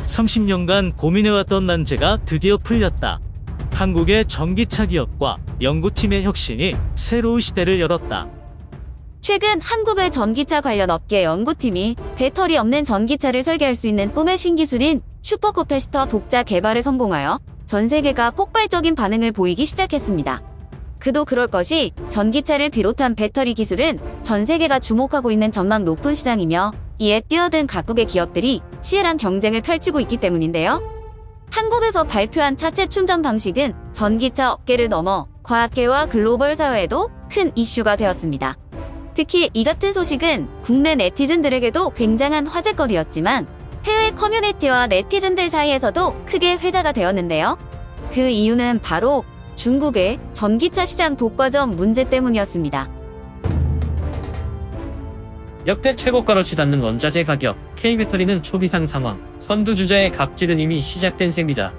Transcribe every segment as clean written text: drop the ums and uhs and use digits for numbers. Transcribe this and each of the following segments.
30년간 고민해왔던 난제가 드디어 풀렸다. 한국의 전기차 기업과 연구팀의 혁신이 새로운 시대를 열었다. 최근 한국의 전기차 관련 업계 연구팀이 배터리 없는 전기차를 설계할 수 있는 꿈의 신기술인 슈퍼커패시터 독자 개발에 성공하여 전 세계가 폭발적인 반응을 보이기 시작했습니다. 그도 그럴 것이 전기차를 비롯한 배터리 기술은 전 세계가 주목하고 있는 전망 높은 시장이며 이에 뛰어든 각국의 기업들이 치열한 경쟁을 펼치고 있기 때문인데요. 한국에서 발표한 차체 충전 방식은 전기차 업계를 넘어 과학계와 글로벌 사회에도 큰 이슈가 되었습니다. 특히 이 같은 소식은 국내 네티즌들에게도 굉장한 화제거리였지만 해외 커뮤니티와 네티즌들 사이에서도 크게 회자가 되었는데요. 그 이유는 바로 중국의 전기차 시장 독과점 문제 때문이었습니다. 역대 최고가로 치닫는 원자재 가격, K배터리는 초비상 상황, 선두주자의 갑질은 이미 시작된 셈이다.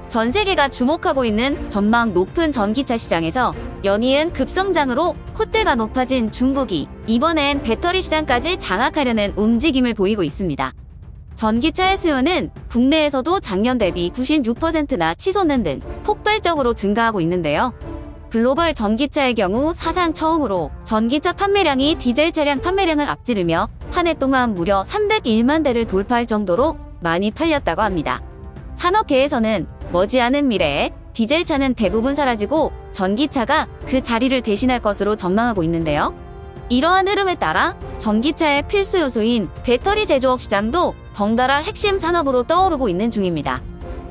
전 세계가 주목하고 있는 전망 높은 전기차 시장에서 연이은 급성장으로 콧대가 높아진 중국이 이번엔 배터리 시장까지 장악하려는 움직임을 보이고 있습니다. 전기차의 수요는 국내에서도 작년 대비 96%나 치솟는 등 폭발적으로 증가하고 있는데요. 글로벌 전기차의 경우 사상 처음으로 전기차 판매량이 디젤 차량 판매량을 앞지르며 한 해 동안 무려 301만 대를 돌파할 정도로 많이 팔렸다고 합니다. 산업계에서는 머지않은 미래에 디젤차는 대부분 사라지고 전기차가 그 자리를 대신할 것으로 전망하고 있는데요. 이러한 흐름에 따라 전기차의 필수 요소인 배터리 제조업 시장도 덩달아 핵심 산업으로 떠오르고 있는 중입니다.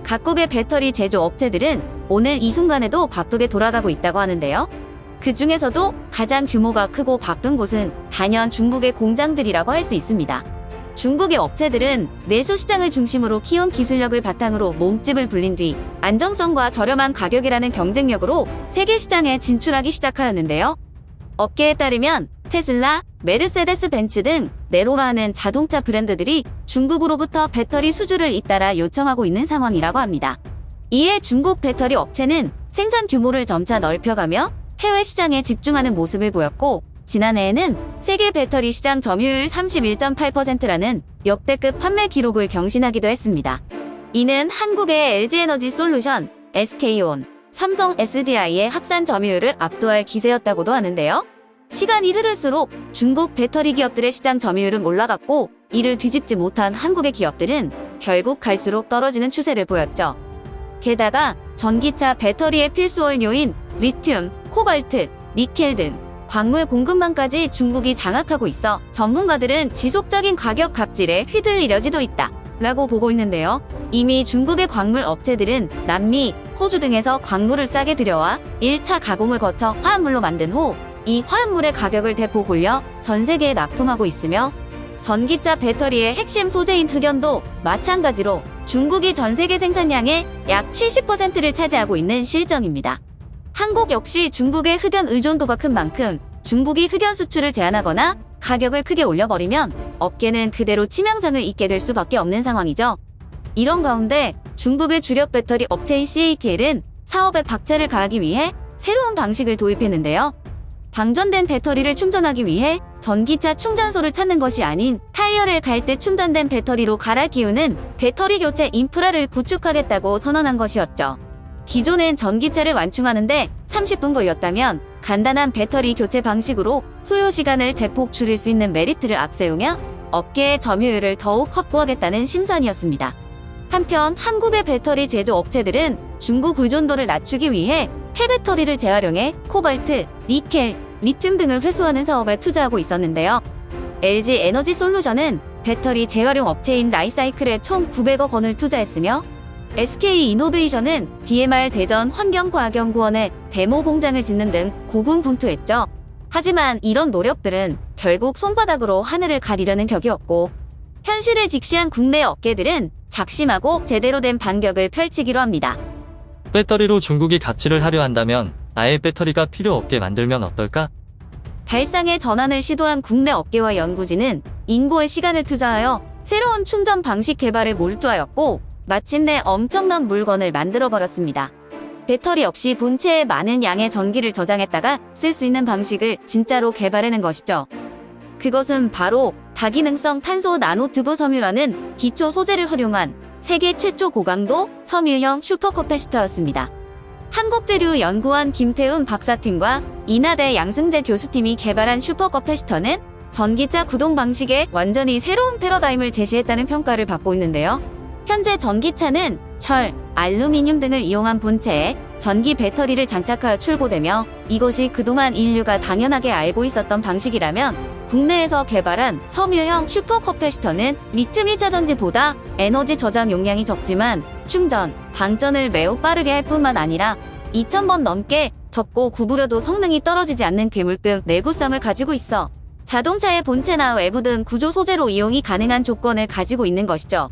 각국의 배터리 제조 업체들은 오늘 이 순간에도 바쁘게 돌아가고 있다고 하는데요. 그 중에서도 가장 규모가 크고 바쁜 곳은 단연 중국의 공장들이라고 할 수 있습니다. 중국의 업체들은 내수 시장을 중심으로 키운 기술력을 바탕으로 몸집을 불린 뒤 안정성과 저렴한 가격이라는 경쟁력으로 세계 시장에 진출하기 시작하였는데요. 업계에 따르면 테슬라, 메르세데스 벤츠 등 네로라는 자동차 브랜드들이 중국으로부터 배터리 수주를 잇따라 요청하고 있는 상황이라고 합니다. 이에 중국 배터리 업체는 생산 규모를 점차 넓혀가며 해외 시장에 집중하는 모습을 보였고, 지난해에는 세계 배터리 시장 점유율 31.8%라는 역대급 판매 기록을 경신하기도 했습니다. 이는 한국의 LG에너지솔루션, SK온, 삼성 SDI의 합산 점유율을 압도할 기세였다고도 하는데요. 시간이 흐를수록 중국 배터리 기업들의 시장 점유율은 올라갔고, 이를 뒤집지 못한 한국의 기업들은 결국 갈수록 떨어지는 추세를 보였죠. 게다가 전기차 배터리의 필수 원료인 리튬, 코발트, 니켈 등 광물 공급망까지 중국이 장악하고 있어 전문가들은 지속적인 가격 갑질에 휘둘리려지도 있다 라고 보고 있는데요. 이미 중국의 광물 업체들은 남미, 호주 등에서 광물을 싸게 들여와 1차 가공을 거쳐 화합물로 만든 후 이 화합물의 가격을 대폭 올려 전 세계에 납품하고 있으며, 전기차 배터리의 핵심 소재인 흑연도 마찬가지로 중국이 전 세계 생산량의 약 70%를 차지하고 있는 실정입니다. 한국 역시 중국의 흑연 의존도가 큰 만큼 중국이 흑연 수출을 제한하거나 가격을 크게 올려버리면 업계는 그대로 치명상을 입게 될 수밖에 없는 상황이죠. 이런 가운데 중국의 주력 배터리 업체인 CATL은 사업에 박차를 가하기 위해 새로운 방식을 도입했는데요. 방전된 배터리를 충전하기 위해 전기차 충전소를 찾는 것이 아닌 타이어를 갈 때 충전된 배터리로 갈아 끼우는 배터리 교체 인프라를 구축하겠다고 선언한 것이었죠. 기존엔 전기차를 완충하는데 30분 걸렸다면 간단한 배터리 교체 방식으로 소요 시간을 대폭 줄일 수 있는 메리트를 앞세우며 업계의 점유율을 더욱 확보하겠다는 심산이었습니다. 한편 한국의 배터리 제조 업체들은 중국 의존도를 낮추기 위해 폐배터리를 재활용해 코발트, 니켈, 리튬 등을 회수하는 사업에 투자하고 있었는데요. LG에너지솔루션은 배터리 재활용 업체인 라이사이클에 총 900억 원을 투자했으며, SK이노베이션은 BMR 대전 환경과학연구원에 데모 공장을 짓는 등 고군분투했죠. 하지만 이런 노력들은 결국 손바닥으로 하늘을 가리려는 격이었고, 현실을 직시한 국내 업계들은 작심하고 제대로 된 반격을 펼치기로 합니다. 배터리로 중국이 갑질을 하려 한다면 아예 배터리가 필요 없게 만들면 어떨까? 발상의 전환을 시도한 국내 업계와 연구진은 인고의 시간을 투자하여 새로운 충전 방식 개발에 몰두하였고, 마침내 엄청난 물건을 만들어버렸습니다. 배터리 없이 본체에 많은 양의 전기를 저장했다가 쓸 수 있는 방식을 진짜로 개발해낸 것이죠. 그것은 바로 다기능성 탄소 나노튜브 섬유라는 기초 소재를 활용한 세계 최초 고강도 섬유형 슈퍼커패시터였습니다. 한국재료연구원 김태훈 박사팀과 인하대 양승재 교수팀이 개발한 슈퍼커패시터는 전기차 구동 방식에 완전히 새로운 패러다임을 제시했다는 평가를 받고 있는데요. 현재 전기차는 철, 알루미늄 등을 이용한 본체에 전기 배터리를 장착하여 출고되며 이것이 그동안 인류가 당연하게 알고 있었던 방식이라면 국내에서 개발한 섬유형 슈퍼커패시터는 리튬 1차 전지보다 에너지 저장 용량이 적지만 충전, 방전을 매우 빠르게 할 뿐만 아니라 2000번 넘게 접고 구부려도 성능이 떨어지지 않는 괴물급 내구성을 가지고 있어 자동차의 본체나 외부 등 구조 소재로 이용이 가능한 조건을 가지고 있는 것이죠.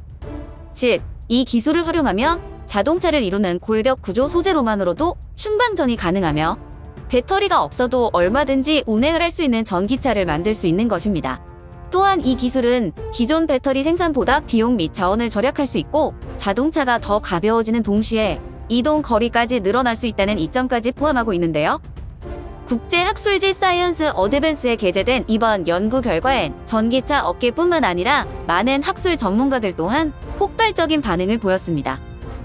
즉, 이 기술을 활용하면 자동차를 이루는 골격 구조 소재로만으로도 충방전이 가능하며 배터리가 없어도 얼마든지 운행을 할 수 있는 전기차를 만들 수 있는 것입니다. 또한 이 기술은 기존 배터리 생산보다 비용 및 자원을 절약할 수 있고 자동차가 더 가벼워지는 동시에 이동 거리까지 늘어날 수 있다는 이점까지 포함하고 있는데요. 국제학술지 사이언스 어드밴스에 게재된 이번 연구 결과엔 전기차 업계뿐만 아니라 많은 학술 전문가들 또한 폭발적인 반응을 보였습니다.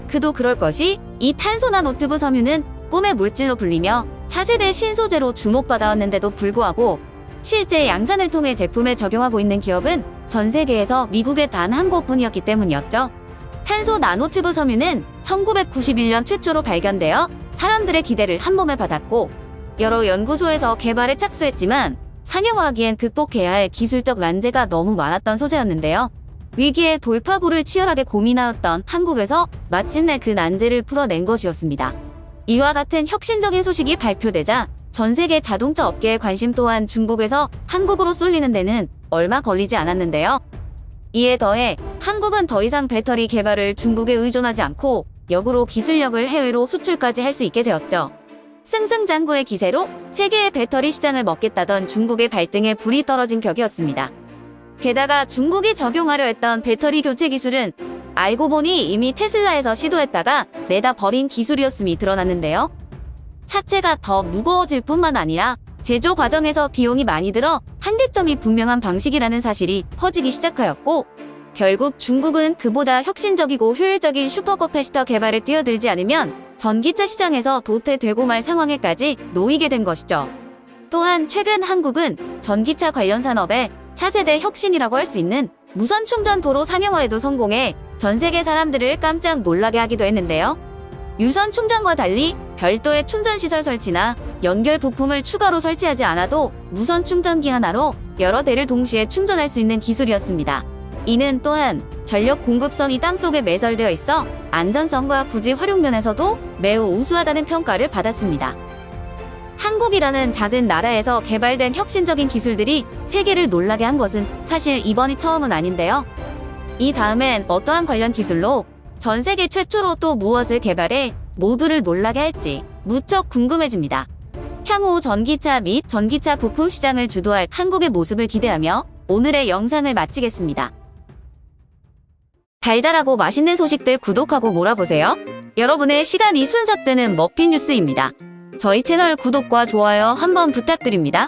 그도 그럴 것이 이 탄소 나노튜브 섬유는 꿈의 물질로 불리며 차세대 신소재로 주목받아왔는데도 불구하고 실제 양산을 통해 제품에 적용하고 있는 기업은 전 세계에서 미국에 단 한 곳뿐이었기 때문이었죠. 탄소 나노튜브 섬유는 1991년 최초로 발견되어 사람들의 기대를 한몸에 받았고 여러 연구소에서 개발에 착수했지만 상용화하기엔 극복해야 할 기술적 난제가 너무 많았던 소재였는데요. 위기의 돌파구를 치열하게 고민하였던 한국에서 마침내 그 난제를 풀어낸 것이었습니다. 이와 같은 혁신적인 소식이 발표되자 전 세계 자동차 업계의 관심 또한 중국에서 한국으로 쏠리는 데는 얼마 걸리지 않았는데요. 이에 더해 한국은 더 이상 배터리 개발을 중국에 의존하지 않고 역으로 기술력을 해외로 수출까지 할 수 있게 되었죠. 승승장구의 기세로 세계의 배터리 시장을 먹겠다던 중국의 발등에 불이 떨어진 격이었습니다. 게다가 중국이 적용하려 했던 배터리 교체 기술은 알고 보니 이미 테슬라에서 시도했다가 내다 버린 기술이었음이 드러났는데요. 차체가 더 무거워질 뿐만 아니라 제조 과정에서 비용이 많이 들어 한계점이 분명한 방식이라는 사실이 퍼지기 시작하였고 결국 중국은 그보다 혁신적이고 효율적인 슈퍼커패시터 개발에 뛰어들지 않으면 전기차 시장에서 도태되고 말 상황에까지 놓이게 된 것이죠. 또한 최근 한국은 전기차 관련 산업에 차세대 혁신이라고 할 수 있는 무선 충전 도로 상용화에도 성공해 전 세계 사람들을 깜짝 놀라게 하기도 했는데요. 유선 충전과 달리 별도의 충전시설 설치나 연결 부품을 추가로 설치하지 않아도 무선 충전기 하나로 여러 대를 동시에 충전할 수 있는 기술이었습니다. 이는 또한 전력 공급선이 땅속에 매설되어 있어 안전성과 부지 활용 면에서도 매우 우수하다는 평가를 받았습니다. 한국이라는 작은 나라에서 개발된 혁신적인 기술들이 세계를 놀라게 한 것은 사실 이번이 처음은 아닌데요. 이 다음엔 어떠한 관련 기술로 전 세계 최초로 또 무엇을 개발해 모두를 놀라게 할지 무척 궁금해집니다. 향후 전기차 및 전기차 부품 시장을 주도할 한국의 모습을 기대하며 오늘의 영상을 마치겠습니다. 달달하고 맛있는 소식들 구독하고 몰아보세요. 여러분의 시간이 순삭되는 머핀 뉴스입니다. 저희 채널 구독과 좋아요 한번 부탁드립니다.